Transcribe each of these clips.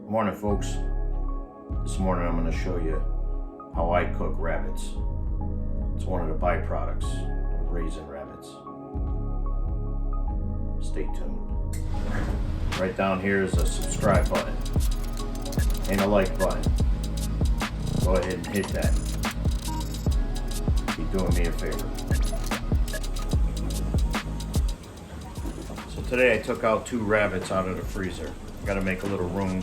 Morning, folks. This morning I'm going to show you how I cook rabbits. It's one of the byproducts of raising rabbits. Stay tuned. Right down here is a subscribe button and a like button. Go ahead and hit that. You're doing me a favor. So today I took out 2 rabbits out of the freezer. Got to make a little room.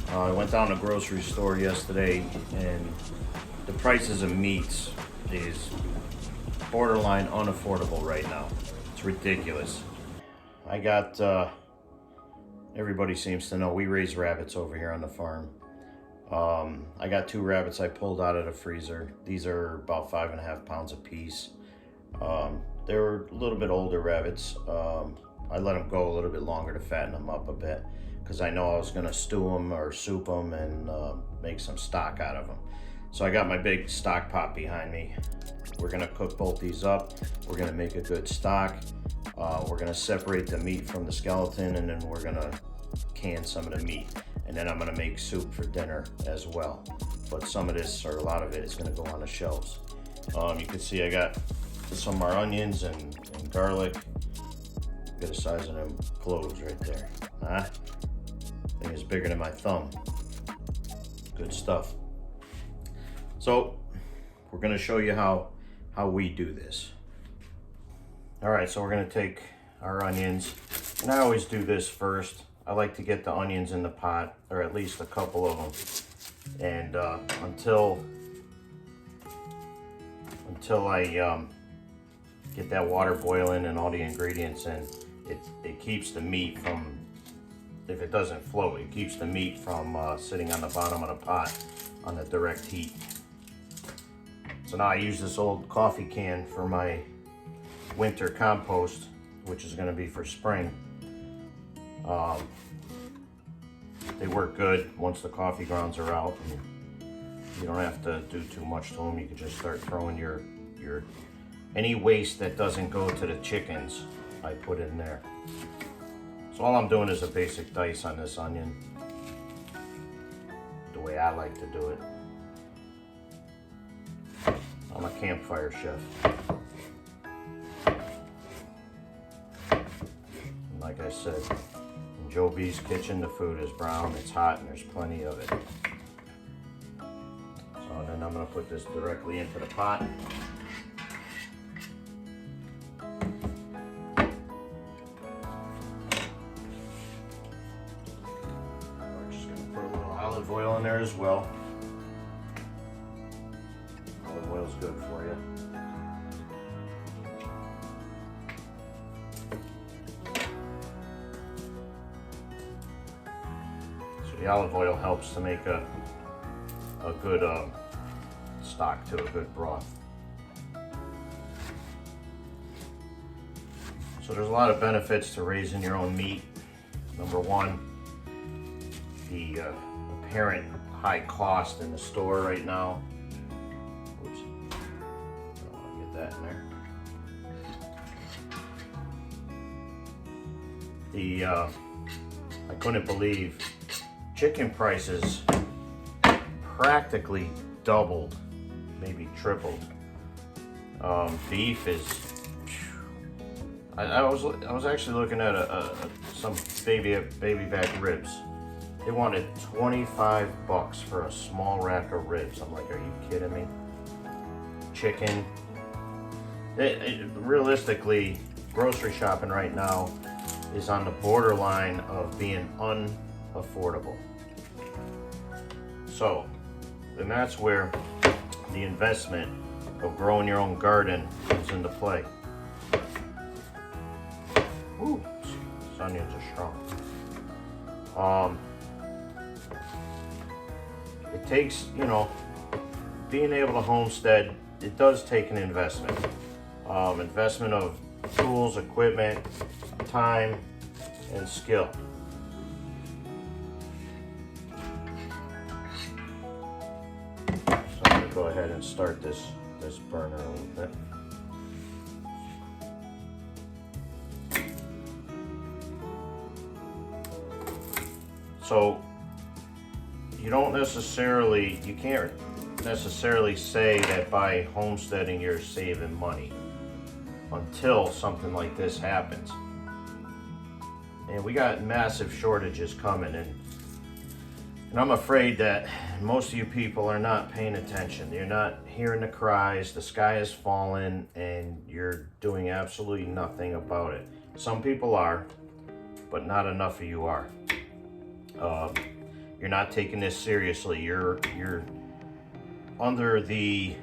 I went down to the grocery store yesterday and the prices of meats is borderline unaffordable right now. It's ridiculous. I got, everybody seems to know we raise rabbits over here on the farm. I got 2 rabbits I pulled out of the freezer. These are about 5.5 pounds a piece. They were a little bit older rabbits. I let them go a little bit longer to fatten them up a bit, because I know I was gonna stew them or soup them and make some stock out of them. So I got my big stock pot behind me. We're gonna cook both these up. We're gonna make a good stock. We're gonna separate the meat from the skeleton, and then we're gonna can some of the meat. And then I'm gonna make soup for dinner as well. But some of this, or a lot of it, is gonna go on the shelves. You can see I got some of our onions and garlic. Get the size of them cloves right there. Thing is bigger than my thumb. Good stuff. So we're going to show you how we do this. All right, so we're going to take our onions, and I always do this first. I like to get the onions in the pot, or at least a couple of them, and until I get that water boiling and all the ingredients in. It keeps the meat from, if it doesn't float, it keeps the meat from sitting on the bottom of the pot on the direct heat. So now I use this old coffee can for my winter compost, which is going to be for spring. They work good once the coffee grounds are out, and you don't have to do too much to them. You can just start throwing your any waste that doesn't go to the chickens, I put in there. So all I'm doing is a basic dice on this onion, the way I like to do it. I'm a campfire chef. And like I said, in Joe B's kitchen, the food is brown, it's hot, and there's plenty of it. So then I'm gonna put this directly into the pot. Olive oil in there as well. Olive oil is good for you. So the olive oil helps to make a good stock, to a good broth. So there's a lot of benefits to raising your own meat. Number one, the apparent high cost in the store right now. Oops, I don't want to get that in there. I couldn't believe chicken prices practically doubled, maybe tripled. Beef is. I was actually looking at some baby back ribs. They wanted $25 for a small rack of ribs. I'm like, are you kidding me? Chicken. Realistically, grocery shopping right now is on the borderline of being unaffordable. So, and that's where the investment of growing your own garden comes into play. Ooh, these onions are strong. It takes, being able to homestead, it does take an investment. Investment of tools, equipment, time, and skill. So I'm going to go ahead and start this burner a little bit. So you can't necessarily say that by homesteading you're saving money until something like this happens. And we got massive shortages coming, and I'm afraid that most of you people are not paying attention. You're not hearing the cries, the sky is falling, and you're doing absolutely nothing about it. Some people are, but not enough of you are. You're not taking this seriously. You're under the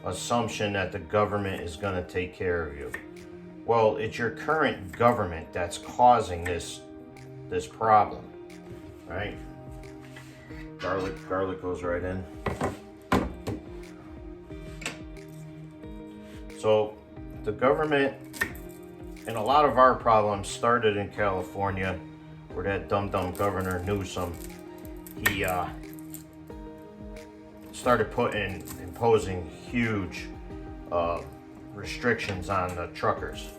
assumption that the government is going to take care of you. Well, it's your current government that's causing this problem, right? Garlic goes right in. So the government, and a lot of our problems started in California, where that dumb Governor Newsom, he started imposing huge restrictions on the truckers.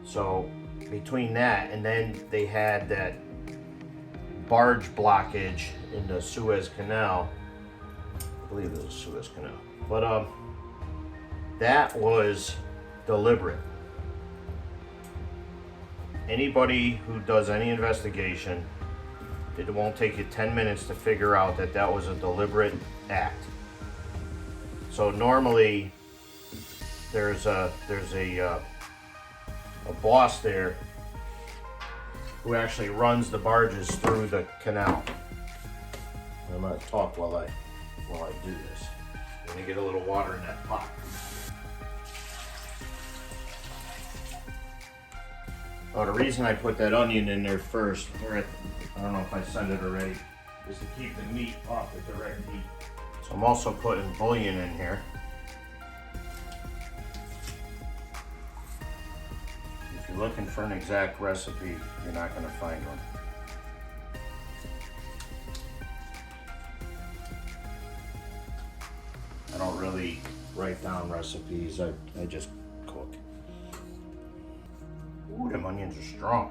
So between that, and then they had that barge blockage in the Suez Canal. I believe it was Suez Canal, but that was deliberate. Anybody who does any investigation, it won't take you 10 minutes to figure out that that was a deliberate act. So normally there's a boss there who actually runs the barges through the canal. I'm gonna talk while I do this. Let me get a little water in that pot. Oh, the reason I put that onion in there first, I don't know if I said it already, is to keep the meat off the direct heat. So I'm also putting bouillon in here. If you're looking for an exact recipe, you're not going to find one. I don't really write down recipes, I just cook. Ooh, them onions are strong.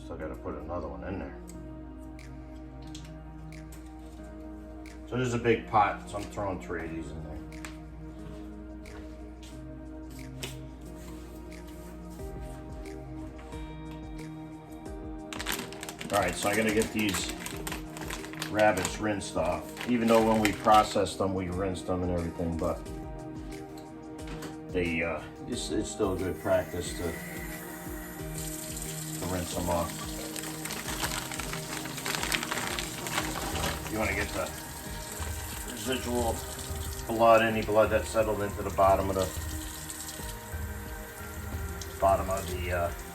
Still got to put another one in there. So this is a big pot, so I'm throwing 3 of these in there. All right, so I gotta get these rabbits rinsed off. Even though when we processed them, we rinsed them and everything, but they it's still good practice to rinse them off. You want to get the residual blood, any blood that's settled into the bottom of the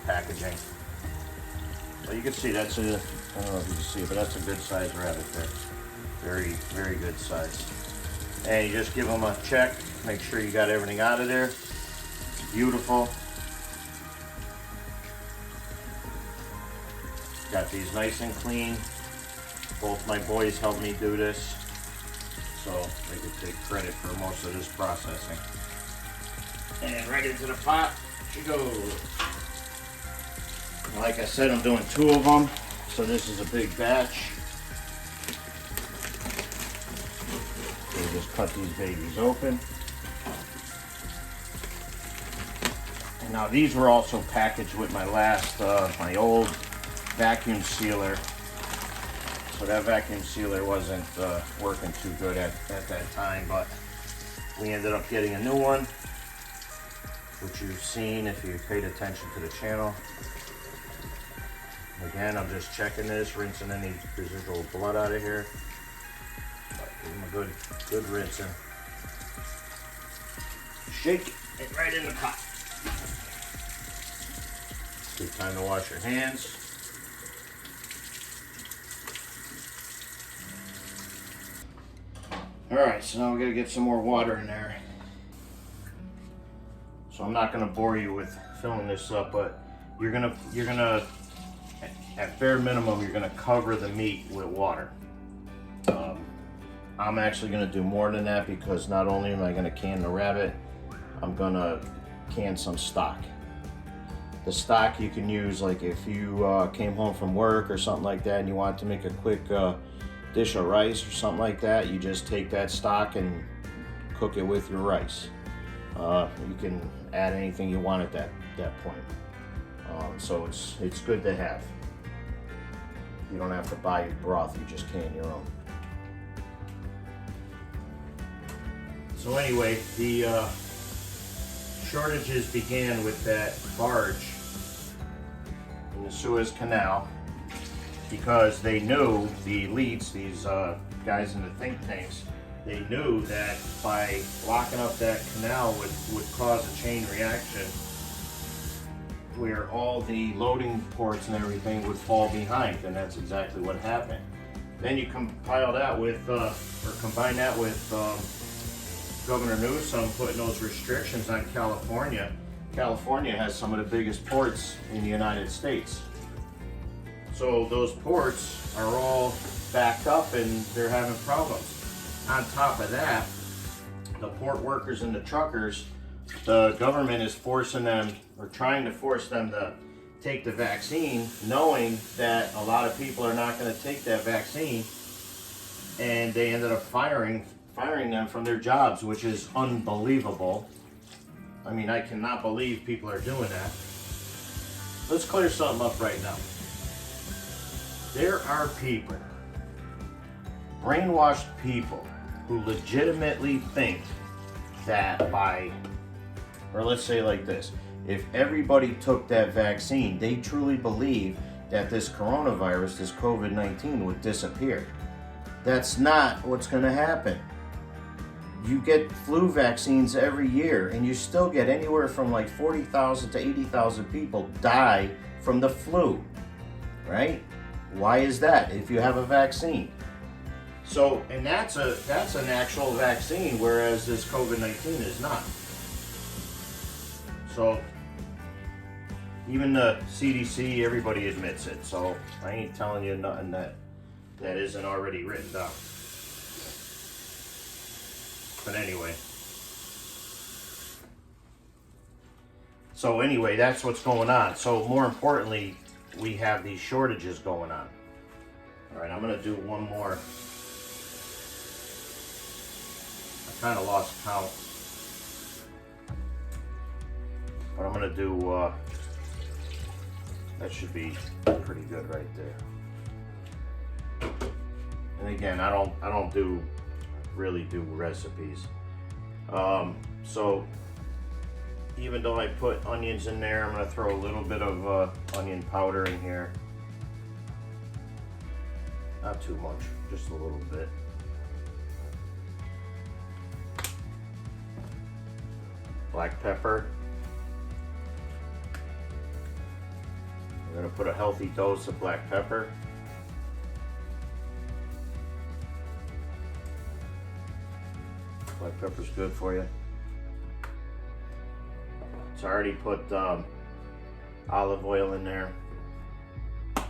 packaging. Well, you can see that's I don't know if you can see it, but that's a good sized rabbit there. Very, very good size. And you just give them a check, make sure you got everything out of there. Beautiful. Got these nice and clean. Both my boys helped me do this, so they could take credit for most of this processing. And right into the pot she goes. Like I said, I'm doing 2 of them, so this is a big batch. So just cut these babies open. And now these were also packaged with my last, my old vacuum sealer. So that vacuum sealer wasn't working too good at that time, but we ended up getting a new one, which you've seen if you paid attention to the channel. Again, I'm just checking this, rinsing any residual blood out of here. Give them a good rinsing. Shake it right in the pot. Good time to wash your hands. Alright, so now we gotta get some more water in there. So I'm not gonna bore you with filling this up, but you're gonna at bare minimum, you're gonna cover the meat with water. I'm actually gonna do more than that, because not only am I gonna can the rabbit, I'm gonna can some stock. The stock you can use, like if you came home from work or something like that and you want to make a quick dish of rice or something like that, you just take that stock and cook it with your rice. You can add anything you want at that point. So it's good to have. You don't have to buy your broth, you just can your own. So anyway, the shortages began with that barge in the Suez Canal because they knew, the elites, these guys in the think tanks, they knew that by blocking up that canal would cause a chain reaction where all the loading ports and everything would fall behind, and that's exactly what happened. Then you compile that with, or combine that with Governor Newsom putting those restrictions on California. California has some of the biggest ports in the United States. So those ports are all backed up and they're having problems. On top of that, the port workers and the truckers, the government is forcing them, or trying to force them to take the vaccine, knowing that a lot of people are not going to take that vaccine, and they ended up firing them from their jobs, which is unbelievable. I mean, I cannot believe people are doing that. Let's clear something up right now. There are people, brainwashed people, who legitimately think that by, or let's say like this, if everybody took that vaccine, they truly believe that this coronavirus, this COVID-19 would disappear. That's not what's going to happen. You get flu vaccines every year and you still get anywhere from like 40,000 to 80,000 people die from the flu, right? Why is that if you have a vaccine? So, and that's an actual vaccine, whereas this COVID-19 is not. So, even the CDC, everybody admits it. So, I ain't telling you nothing that isn't already written down. But anyway. So anyway, that's what's going on. So more importantly, we have these shortages going on. All right, I'm gonna do one more. Kind of lost count, but I'm gonna do that should be pretty good right there. And again, I don't really do recipes, so even though I put onions in there, I'm gonna throw a little bit of onion powder in here. Not too much, just a little bit. Black pepper. I'm going to put a healthy dose of black pepper. Black pepper's good for you. So I already put olive oil in there. Then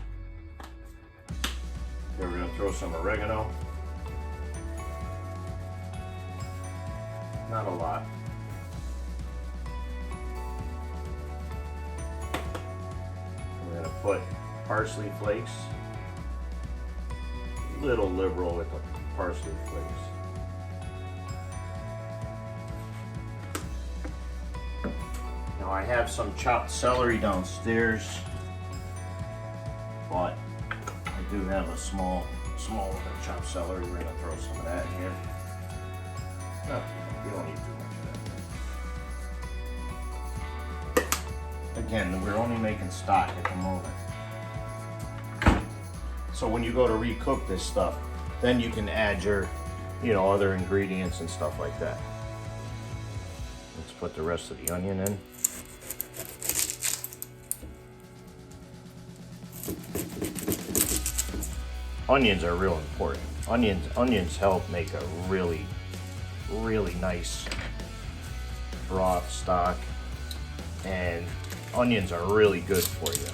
we're going to throw some oregano. Not a lot. We're going to put parsley flakes. A little liberal with the parsley flakes. Now I have some chopped celery downstairs, but I do have a small little chopped celery. We're going to throw some of that in here. No, you don't need too much of that. Again, we're only making stock at the moment. So when you go to recook this stuff, then you can add your, other ingredients and stuff like that. Let's put the rest of the onion in. Onions are real important. Onions help make a really nice broth stock, and onions are really good for you.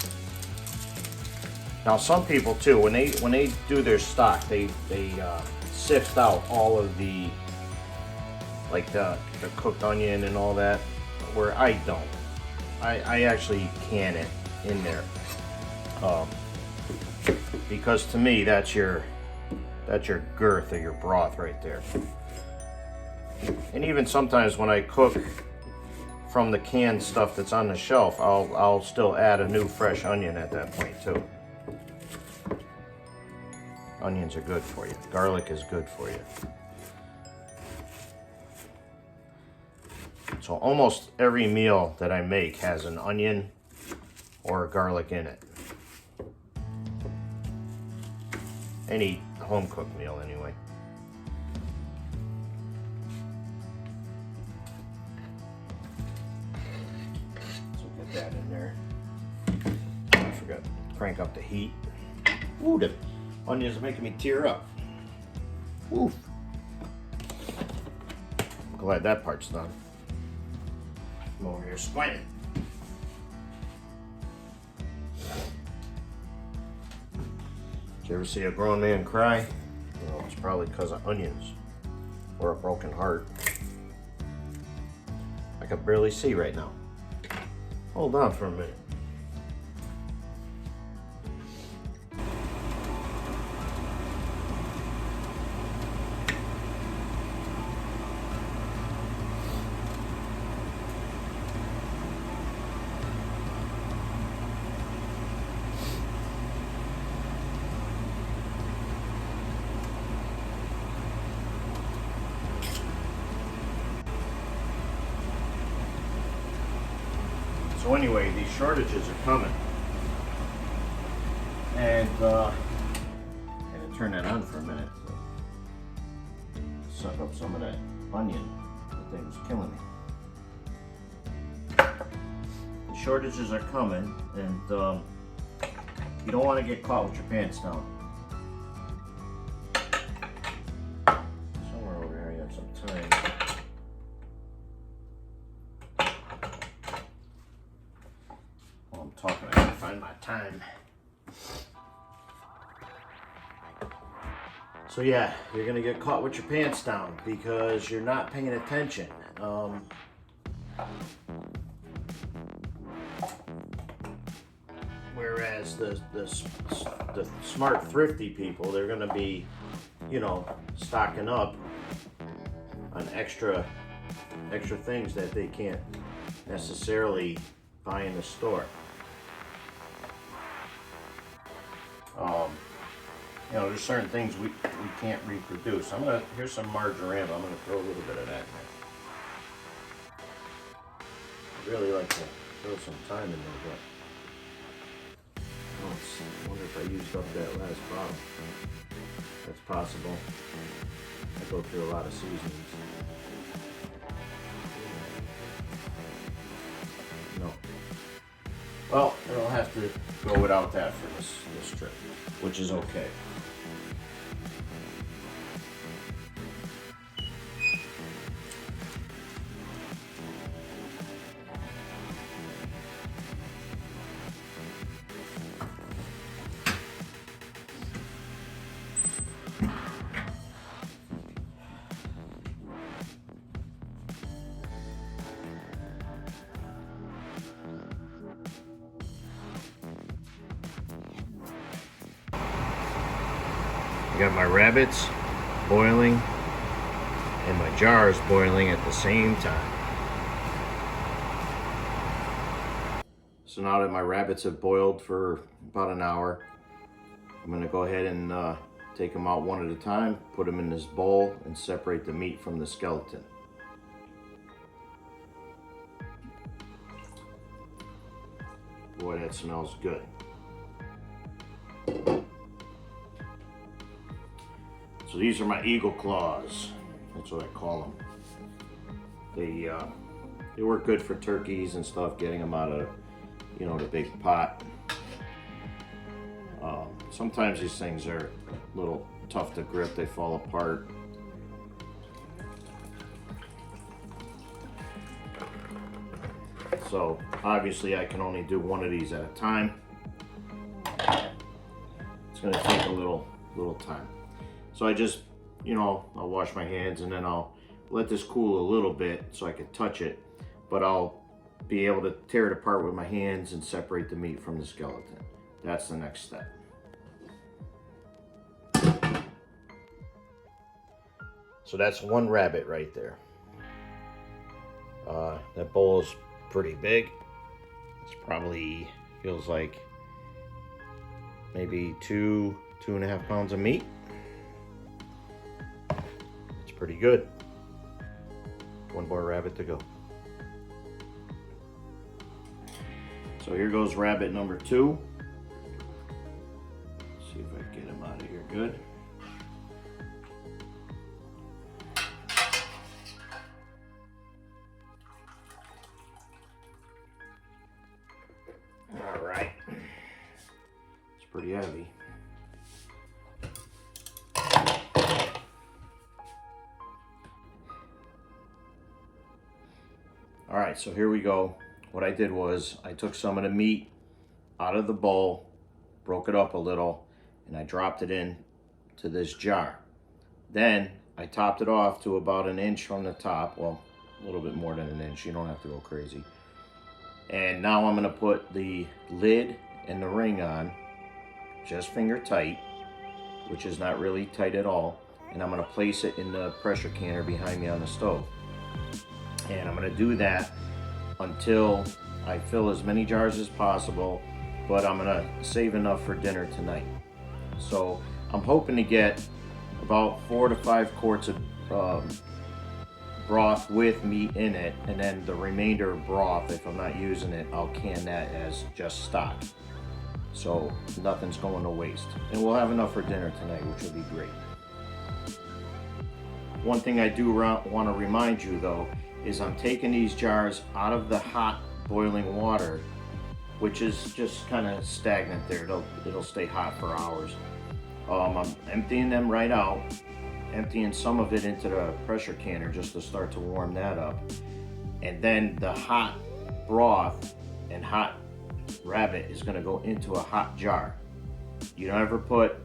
Now some people too, when they do their stock, they sift out all of the cooked onion and all that, where I don't. I actually can it in there. Because to me that's your girth of your broth right there. And even sometimes when I cook from the canned stuff that's on the shelf, I'll still add a new fresh onion at that point too. Onions are good for you. Garlic is good for you. So almost every meal that I make has an onion or garlic in it. Any home cooked meal anyway. So get that in there. I forgot to crank up the heat. Ooh, the onions are making me tear up. Oof. Glad that part's done. I'm over here squinting. Did you ever see a grown man cry? Well, it's probably because of onions or a broken heart. I can barely see right now. Hold on for a minute. So anyway, these shortages are coming. And I'm gonna turn that on for a minute. So suck up some of that onion. That thing was killing me. The shortages are coming, and you don't want to get caught with your pants down. Somewhere over here I got some time. Talking, I gotta find my time. So yeah, you're gonna get caught with your pants down because you're not paying attention. Whereas the smart, thrifty people, they're gonna be, you know, stocking up on extra things that they can't necessarily buy in the store. You know, there's certain things we can't reproduce. Here's some marjoram. I'm gonna throw a little bit of that in there. I really like to throw some thyme in there, but I wonder if I used up that last bottle. That's possible. I go through a lot of seasonings. No. Well, it'll have to go without that for this trip, which is okay. I got my rabbits boiling and my jars boiling at the same time. So now that my rabbits have boiled for about an hour, I'm going to go ahead and take them out one at a time, put them in this bowl, and separate the meat from the skeleton. Boy, that smells good. So these are my eagle claws. That's what I call them. They work good for turkeys and stuff, getting them out of, you know, the big pot. Sometimes these things are a little tough to grip. They fall apart. So obviously I can only do one of these at a time. It's going to take a little time. So I just, you know, I'll wash my hands and then I'll let this cool a little bit so I can touch it. But I'll be able to tear it apart with my hands and separate the meat from the skeleton. That's the next step. So that's one rabbit right there. That bowl is pretty big. It's probably, feels like maybe 2.5 pounds of meat. It's pretty good. One more rabbit to go. So here goes rabbit number 2. See if I can get him out of here good. All right. It's pretty heavy. All right, so here we go. What I did was I took some of the meat out of the bowl, broke it up a little, and I dropped it in to this jar. Then I topped it off to about 1 inch from the top. Well, a little bit more than 1 inch. You don't have to go crazy. And now I'm gonna put the lid and the ring on, just finger tight, which is not really tight at all. And I'm gonna place it in the pressure canner behind me on the stove. And I'm gonna do that until I fill as many jars as possible, but I'm gonna save enough for dinner tonight. So I'm hoping to get about 4 to 5 quarts of broth with meat in it, and then the remainder of broth, if I'm not using it, I'll can that as just stock. So nothing's going to waste. And we'll have enough for dinner tonight, which will be great. One thing I do want to remind you though, is I'm taking these jars out of the hot boiling water, which is just kind of stagnant there. It'll stay hot for hours. I'm emptying them right out, emptying some of it into the pressure canner just to start to warm that up. And then the hot broth and hot rabbit is gonna go into a hot jar. You don't ever put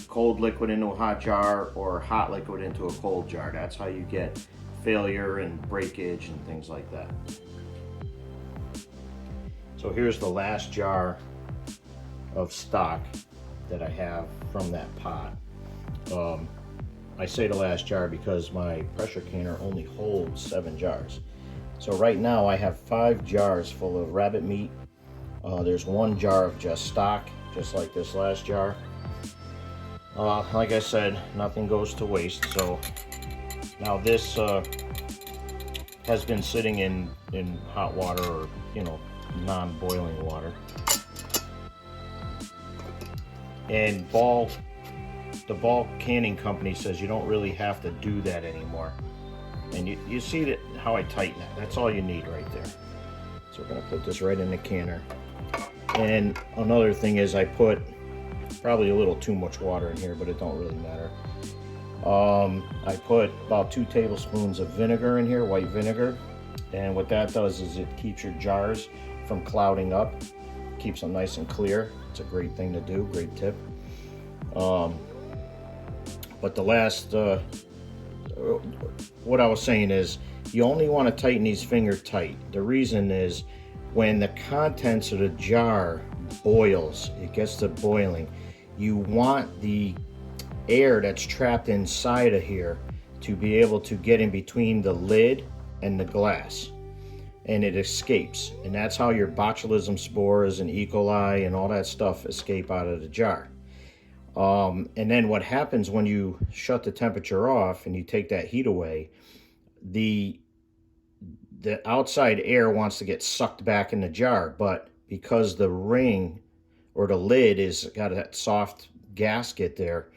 cold liquid into a hot jar or hot liquid into a cold jar. That's how you get failure and breakage and things like that. So here's the last jar of stock that I have from that pot. I say the last jar because my pressure canner only holds 7 jars. So right now I have 5 jars full of rabbit meat. There's 1 jar of just stock, just like this last jar. Like I said, nothing goes to waste. So now this has been sitting in hot water, or non-boiling water. And the Ball Canning Company says you don't really have to do that anymore. And you see that how I tighten it. That's all you need right there. So we're gonna put this right in the canner. And another thing is I put probably a little too much water in here, but it don't really matter. I put about 2 tablespoons of vinegar in here, white vinegar. And what that does is it keeps your jars from clouding up, keeps them nice and clear. It's a great thing to do, great tip. But the last, what I was saying is, you only want to tighten these finger tight. The reason is when the contents of the jar boils, it gets to boiling, you want the air that's trapped inside of here to be able to get in between the lid and the glass, and it escapes. And that's how your botulism spores and E. coli and all that stuff escape out of the jar. And then what happens when you shut the temperature off and you take that heat away, the outside air wants to get sucked back in the jar, but because the ring or the lid is got that soft gasket there,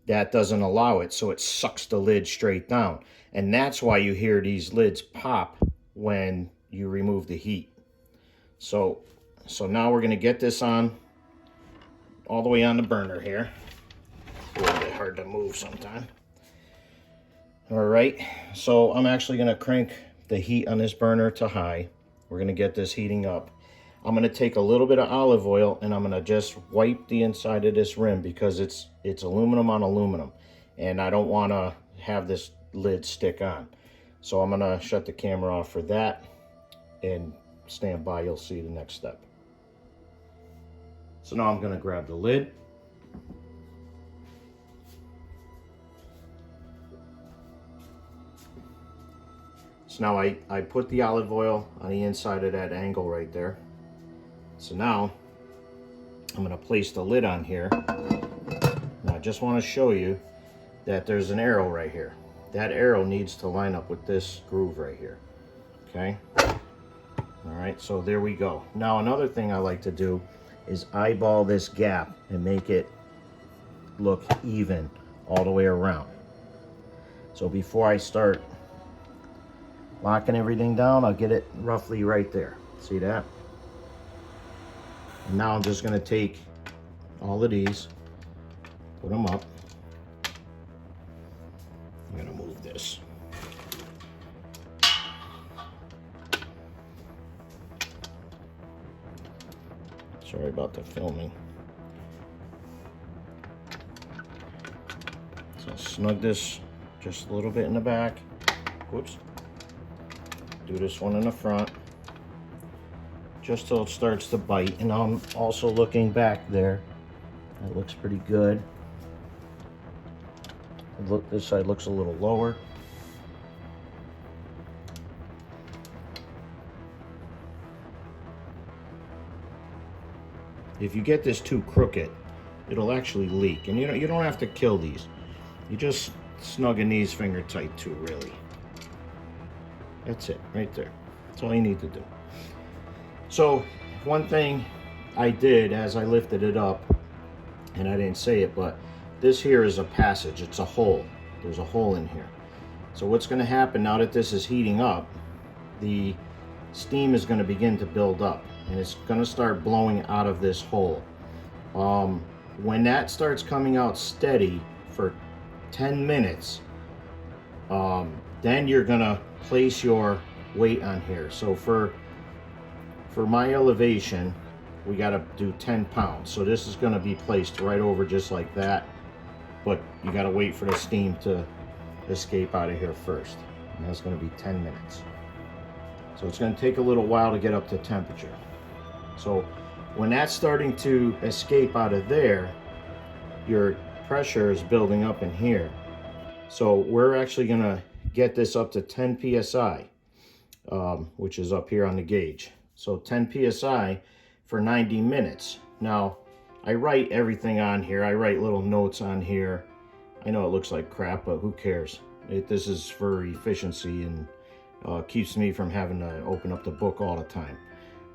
that doesn't allow it, so it sucks the lid straight down. And that's why you hear these lids pop when you remove the heat. So now we're gonna get this on all the way on the burner here. A little bit hard to move sometimes. All right, so I'm actually gonna crank the heat on this burner to high. We're gonna get this heating up. I'm gonna take a little bit of olive oil and I'm gonna just wipe the inside of this rim because it's aluminum on aluminum, and I don't wanna have this lid stick on. So I'm gonna shut the camera off for that and stand by, you'll see the next step. So now I'm going to grab the lid. So now I put the olive oil on the inside of that angle right there. So now I'm going to place the lid on here. Now I just want to show you that there's an arrow right here. That arrow needs to line up with this groove right here. Okay? All right, so there we go. Now another thing I like to do is eyeball this gap and make it look even all the way around. So before I start locking everything down, I'll get it roughly right there. See that? And now I'm just going to take all of these, put them up. I'm going to move this. Sorry about the filming. So snug this just a little bit in the back. Whoops. Do this one in the front, just till it starts to bite. And I'm also looking back there. That looks pretty good. Look, this side looks a little lower. If you get this too crooked, it'll actually leak. And you don't have to kill these. You just snugging these finger tight too, really. That's it, right there. That's all you need to do. So, one thing I did as I lifted it up, and I didn't say it, but this here is a passage. It's a hole. There's a hole in here. So what's going to happen now that this is heating up, the steam is going to begin to build up, and it's going to start blowing out of this hole. When that starts coming out steady for 10 minutes, then you're going to place your weight on here. So for my elevation, we got to do 10 pounds. So this is going to be placed right over just like that, but you got to wait for the steam to escape out of here first, and that's going to be 10 minutes. So it's going to take a little while to get up to temperature. So when that's starting to escape out of there, your pressure is building up in here. So we're actually going to get this up to 10 psi, which is up here on the gauge. So 10 psi for 90 minutes. Now, I write everything on here. I write little notes on here. I know it looks like crap, but who cares? This is for efficiency and keeps me from having to open up the book all the time.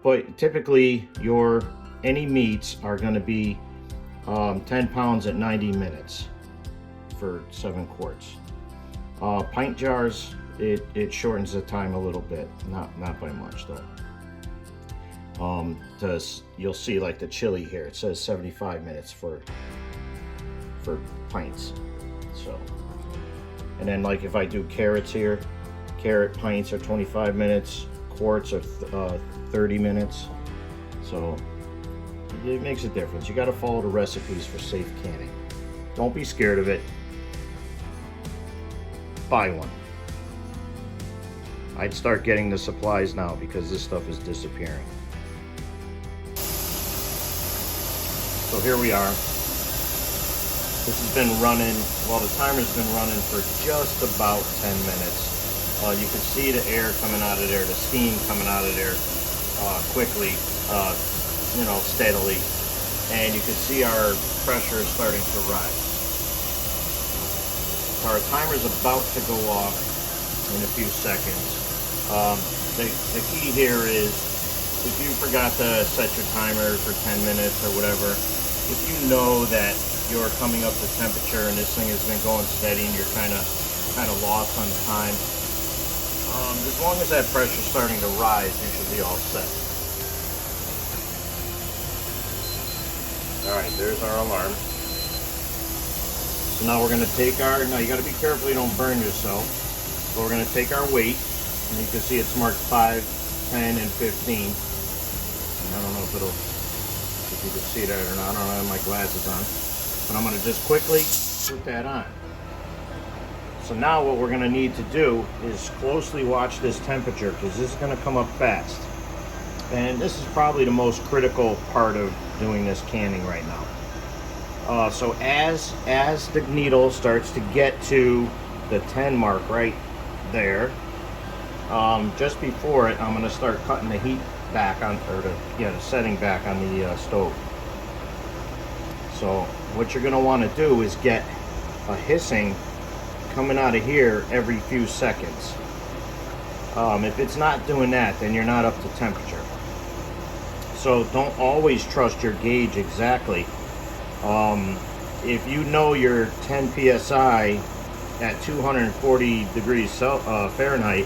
But typically, any meats are going to be 10 pounds at 90 minutes for 7 quarts. Pint jars, it shortens the time a little bit, not by much though. You'll see like the chili here, it says 75 minutes for pints. So, and then like if I do carrots here, carrot pints are 25 minutes, quarts are 30 minutes. So it makes a difference. You got to follow the recipes for safe canning. Don't be scared of it. Buy one. I'd start getting the supplies now because this stuff is disappearing. So here we are. This has been running, well, the timer's been running for just about 10 minutes. You can see the air coming out of there, the steam coming out of there quickly, steadily. And you can see our pressure is starting to rise. Our timer's about to go off in a few seconds. The key here is if you forgot to set your timer for 10 minutes or whatever, if you know that you're coming up to temperature and this thing has been going steady and you're kind of lost on the time, as long as that pressure's starting to rise, you should be all set. All right, there's our alarm. So now we're going to take now you got to be careful you don't burn yourself. So we're going to take our weight, and you can see it's marked 5, 10, and 15. And I don't know if you can see that or not. I don't have my glasses on. But I'm going to just quickly put that on. So now what we're going to need to do is closely watch this temperature because this is going to come up fast. And this is probably the most critical part of doing this canning right now. So as the needle starts to get to the 10 mark right there, just before it, I'm going to start cutting the heat back on, or the setting back on the stove. So what you're going to want to do is get a hissing coming out of here every few seconds. If it's not doing that, then you're not up to temperature. So don't always trust your gauge exactly. If you know your 10 psi at 240 degrees Fahrenheit,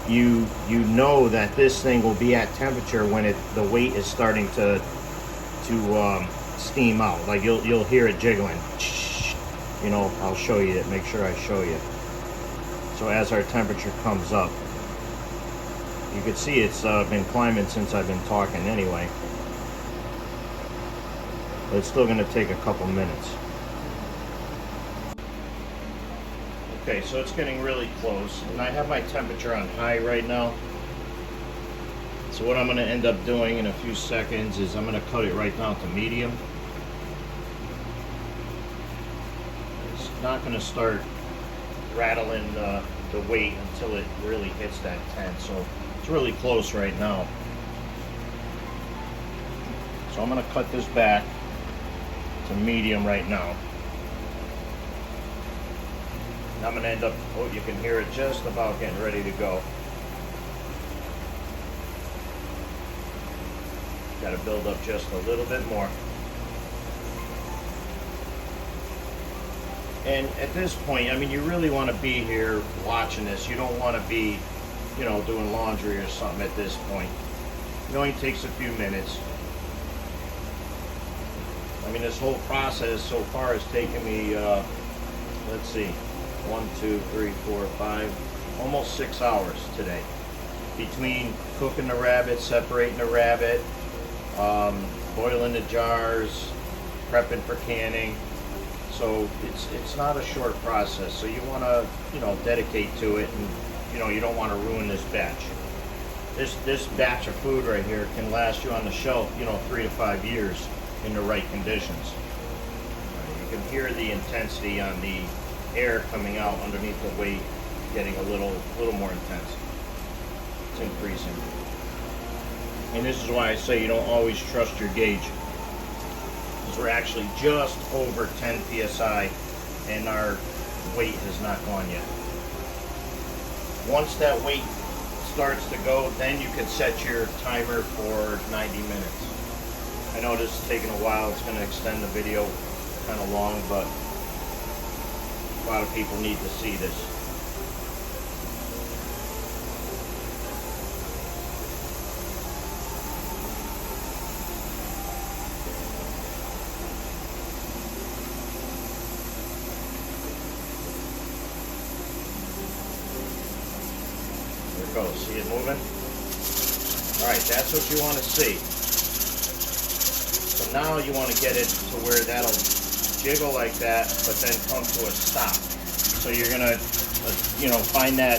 you know that this thing will be at temperature when the weight is starting to steam out. Like you'll hear it jiggling. You know, I'll show you it. Make sure I show you. So as our temperature comes up, you can see it's been climbing since I've been talking anyway. But it's still going to take a couple minutes. Okay, so it's getting really close, and I have my temperature on high right now. So what I'm going to end up doing in a few seconds is I'm going to cut it right down to medium. It's not going to start rattling the weight until it really hits that 10. So it's really close right now. So I'm going to cut this back to medium right now. I'm going to end up, oh, you can hear it just about getting ready to go. Got to build up just a little bit more. And at this point, I mean, you really want to be here watching this. You don't want to be, you know, doing laundry or something at this point. It only takes a few minutes. I mean, this whole process so far has taken me, let's see, 1, 2, 3, 4, 5, almost 6 hours today. Between cooking the rabbit, separating the rabbit, boiling the jars, prepping for canning. So it's not a short process. So you want to, you know, dedicate to it, and you know, you don't want to ruin this batch. This batch of food right here can last you on the shelf, you know, 3 to 5 years in the right conditions. You can hear the intensity on the air coming out underneath the weight getting a little more intense. It's increasing. And this is why I say you don't always trust your gauge. Because we're actually just over 10 psi and our weight has not gone yet. Once that weight starts to go, then you can set your timer for 90 minutes. I know this is taking a while. It's going to extend the video kind of long, but a lot of people need to see this. There it goes. See it moving? Alright, that's what you want to see. So now you want to get it to where that'll jiggle like that, but then come to a stop. So you're gonna, you know, find that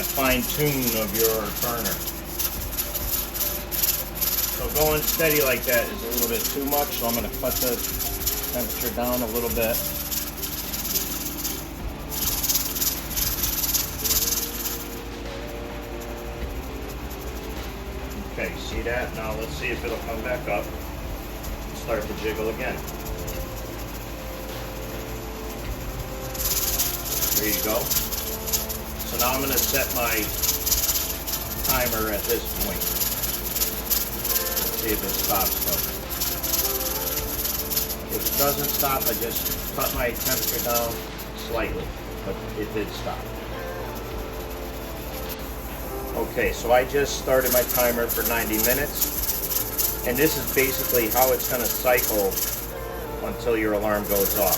fine tune of your burner. So going steady like that is a little bit too much, so I'm gonna cut the temperature down a little bit. Okay, see that? Now let's see if it'll come back up. Start to jiggle again. There you go. So now I'm going to set my timer at this point. Let's see if it stops though. If it doesn't stop, I just cut my temperature down slightly, but it did stop. Okay, so I just started my timer for 90 minutes, and this is basically how it's going to cycle until your alarm goes off.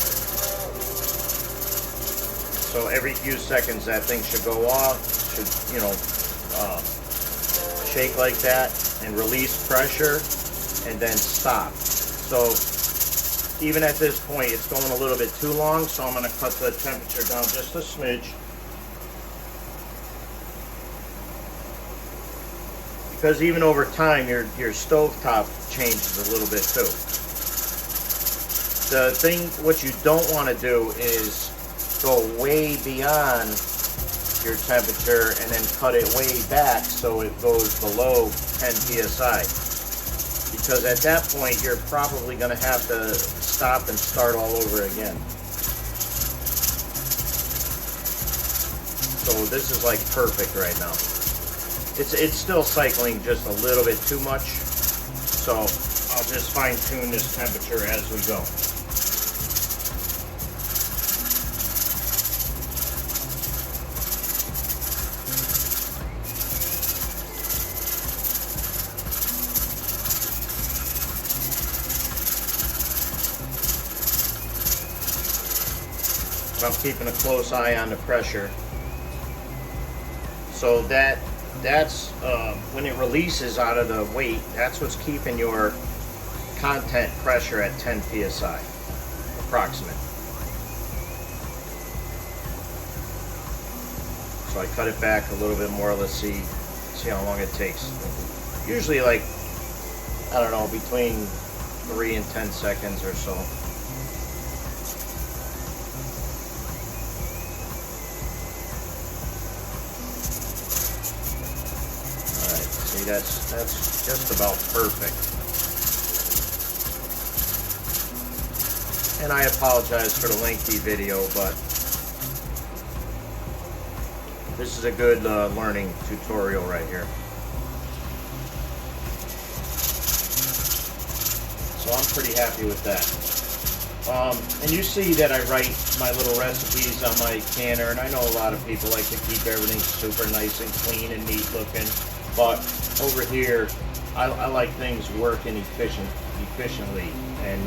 So every few seconds that thing should go off, should, you know, shake like that and release pressure and then stop. So even at this point, it's going a little bit too long, so I'm going to cut the temperature down just a smidge. because even over time your stovetop changes a little bit too. The thing, what you don't want to do is go way beyond your temperature and then cut it way back so it goes below 10 psi. Because at that point you're probably going to have to stop and start all over again. So this is like perfect right now. It's still cycling just a little bit too much, so I'll just fine tune this temperature as we go. I'm keeping a close eye on the pressure. So that's when it releases out of the weight, that's what's keeping your content pressure at 10 psi, approximate. So I cut it back a little bit more. Let's see how long it takes. Usually like, I don't know, between 3 and 10 seconds or so. That's just about perfect. And I apologize for the lengthy video, but this is a good learning tutorial right here. So I'm pretty happy with that. And you see that I write my little recipes on my canner, and I know a lot of people like to keep everything super nice and clean and neat looking, but over here, I like things working efficiently, and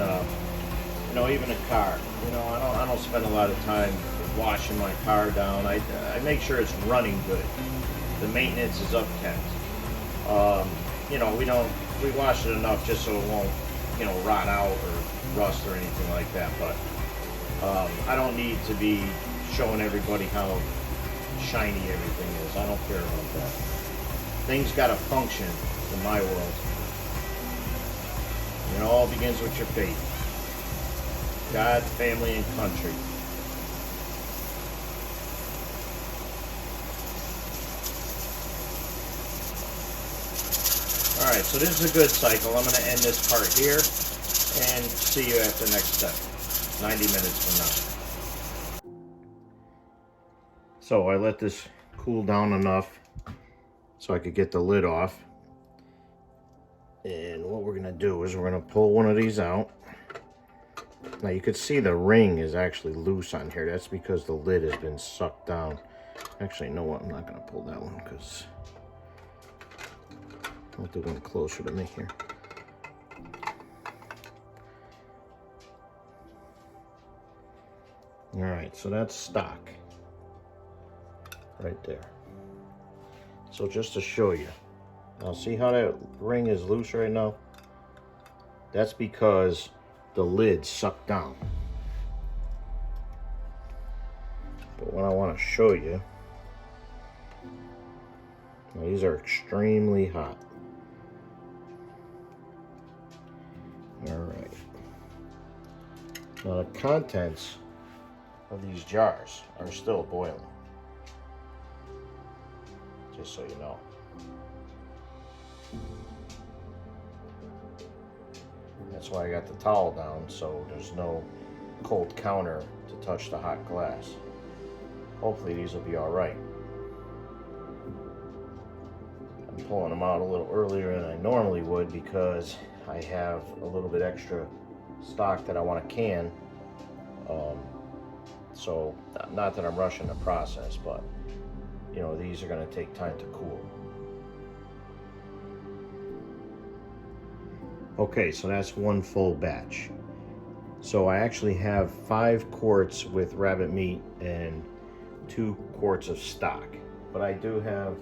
you know, even a car. You know, I don't spend a lot of time washing my car down. I make sure it's running good. The maintenance is upkept. You know, we wash it enough just so it won't, you know, rot out or rust or anything like that. But I don't need to be showing everybody how shiny everything is. I don't care about that. Things got to function in my world. And it all begins with your faith. God, family, and country. Alright, so this is a good cycle. I'm going to end this part here and see you at the next step. 90 minutes from now. So I let this cool down enough so I could get the lid off. And what we're gonna do is we're gonna pull one of these out. Now you can see the ring is actually loose on here. That's because the lid has been sucked down. Actually, you know what? I'm not gonna pull that one because I'll do one closer to me here. All right, so that's stock right there. So just to show you, now see how that ring is loose right now? That's because the lid sucked down. But what I want to show you, now these are extremely hot. All right. Now the contents of these jars are still boiling. Just so you know. That's why I got the towel down, so there's no cold counter to touch the hot glass. Hopefully these will be all right. I'm pulling them out a little earlier than I normally would because I have a little bit extra stock that I want to can. So not that I'm rushing the process, but you know, these are going to take time to cool. Okay, so that's one full batch. So I actually have 5 quarts with rabbit meat and 2 quarts of stock. But I do have,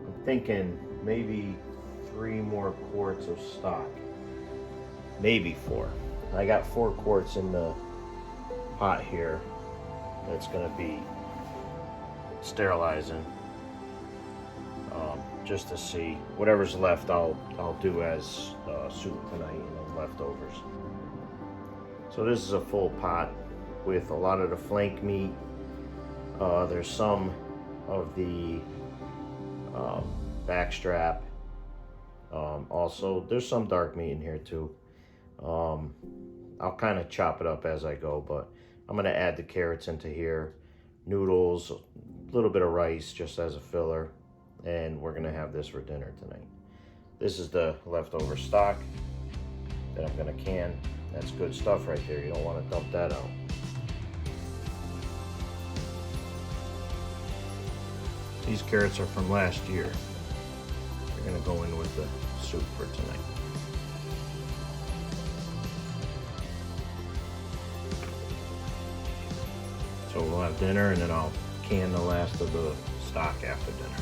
I'm thinking maybe 3 more quarts of stock. Maybe 4. I got 4 quarts in the pot here that's going to be sterilizing. just to see. Whatever's left, I'll do as soup tonight, and then leftovers. So this is a full pot with a lot of the flank meat. There's some of the backstrap. Also, there's some dark meat in here too. I'll kind of chop it up as I go, but I'm gonna add the carrots into here, noodles, a little bit of rice just as a filler, and we're gonna have this for dinner tonight. This is the leftover stock that I'm gonna can. That's good stuff right there. You don't want to dump that out. These carrots are from last year. They're gonna go in with the soup for tonight. So we'll have dinner, and then I'll can the last of the stock after dinner.